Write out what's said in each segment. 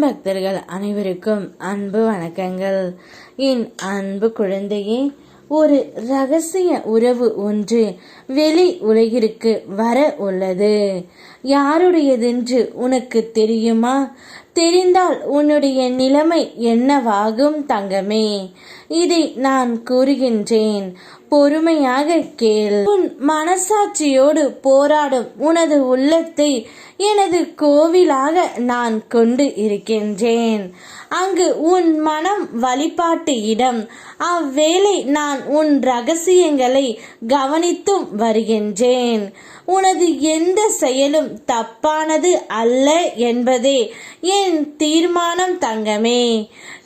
பக்தர்கள் அனைவருக்கும் அன்பு வணக்கங்கள். என் அன்பு குழந்தையே, ஒரு ரகசிய உறவு ஒன்று வெளி உலகிற்கு வர உள்ளது. யாருடையதென்று உனக்கு தெரியுமா? தெரிந்தால் உன்னுடைய நிலைமை என்னவாகும் தங்கமே? இதை நான் கூறுகின்றேன், பொறுமையாக கேள். உன் மனசாட்சியோடு போராடும் உனது உள்ளத்தை எனது கோவிலாக நான் கொண்டு இருக்கின்றேன். அங்கு உன் மனம் வழிபாட்டு இடம். அவ்வேளை நான் உன் ரகசியங்களை கவனித்தும் வருகின்றேன். உனது எந்த செயலும் தப்பானது அல்ல என்பதே என் தீர்மானம் தங்கமே.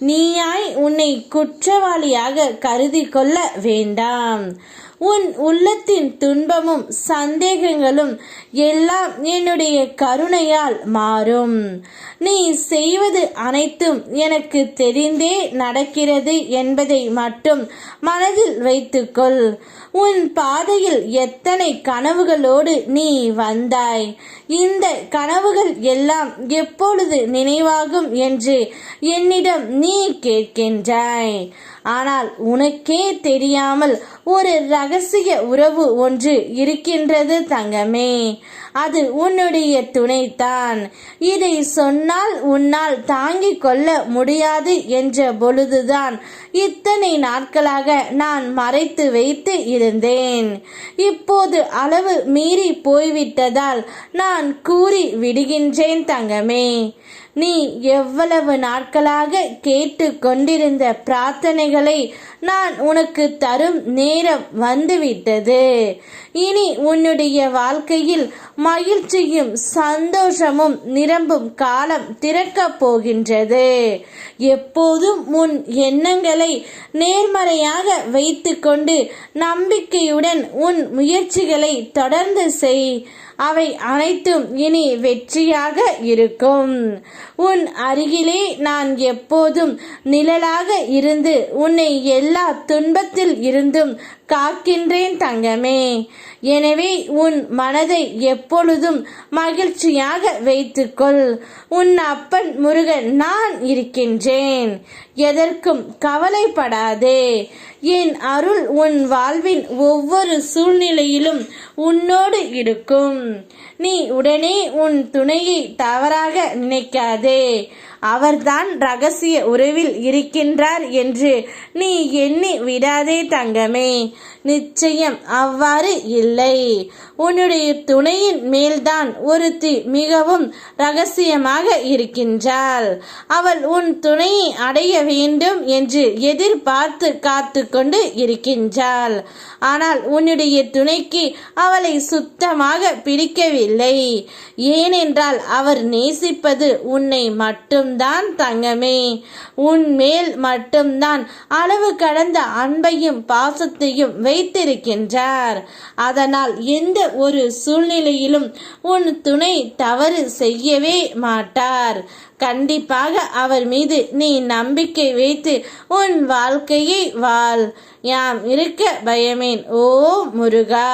நீயாய் உன்னை குற்றவாளியாக கருதி கொள்ள வேண்டாம். உன் உள்ளத்தின் துன்பமும் சந்தேகங்களும் எல்லாம் என்னுடைய கருணையால் மாறும். நீ செய்வது அனைத்தும் எனக்கு தெரிந்தே நடக்கிறது என்பதை மட்டும் மனதில் வைத்துக்கொள். உன் பாதையில் எத்தனை கனவுகளோடு நீ வந்தாய். இந்த கனவுகள் எல்லாம் எப்பொழுது நினைவாகும் என்று என்னிடம் நீ கேட்கின்றாய். ஆனால் உனக்கே தெரியாமல் ஒரு ரகசிய உறவு ஒன்று இருக்கின்றது தங்கமே. அது உன்னுடைய துணைதான். இதை சொன்னால் உன்னால் தாங்கிக் கொள்ள முடியாது என்ற பொழுதுதான் இத்தனை நாட்களாக நான் மறைத்து வைத்து இருந்தேன். இப்போது அளவு மீறி போய்விட்டதால் நான் கூறி விடுகின்றேன் தங்கமே. நீ எவ்வளவு நாட்களாக கேட்டு கொண்டிருந்த பிரார்த்தனைகளை நான் உனக்கு தரும் நேரம் வந்துவிட்டது. இனி உன்னுடைய வாழ்க்கையில் மகிழ்ச்சியும் சந்தோஷமும் நிரம்பும் காலம் திறக்கப் போகின்றது. எப்போதும் உன் எண்ணங்களை நேர்மறையாக வைத்துக்கொண்டு நம்பிக்கையுடன் உன் முயற்சிகளை தொடர்ந்து செய். அவை அனைத்தும் இனி வெற்றியாக இருக்கும். உன் அருகிலே நான் எப்போதும் நிழலாக இருந்து உன்னை எல்லா துன்பத்தில் இருந்தும் காக்கின்றேன் தங்கமே. எனவே உன் மனதை எப்பொழுதும் மகிழ்ச்சியாக வைத்துக்கொள். உன் அப்பன் முருகன் நான் இருக்கின்றேன். எதற்கும் கவலைப்படாதே. என் அருள் உன் வாழ்வின் ஒவ்வொரு சூழ்நிலையிலும் உன்னோடு இருக்கும். நீ உடனே உன் துணையை தவறாக நினைக்காதே. அவர்தான் ரகசிய உறவில் இருக்கின்றார் என்று நீ எண்ணி விடாதே தங்கமே. நிச்சயம் அவ்வாறு இல்லை. உன்னுடைய துணையின் மேல்தான் ஒருத்தி மிகவும் ரகசியமாக இருக்கின்றாள். அவள் உன் துணையை அடைய வேண்டும் என்று எதிர்பார்த்து காத்து கொண்டு இருக்கின்றாள். ஆனால் உன்னுடைய துணைக்கு அவளை சுத்தமாக பிடிக்கவில்லை. ஏனென்றால் அவர் நேசிப்பது உன்னை மட்டும்தான் தங்கமே. உன் மேல் மட்டும்தான் அளவு கடந்த அன்பையும் பாசத்தையும் வைத்திருக்கின்றார். அதனால் எந்த ஒரு சூழ்நிலையிலும் உன் துணை தவறு செய்யவே மாட்டார். கண்டிப்பாக அவர் மீது நீ நம்பிக்கை வைத்து உன் வாழ்க்கையை வாழ். யாம் இருக்க பயமேன். ஓ முருகா.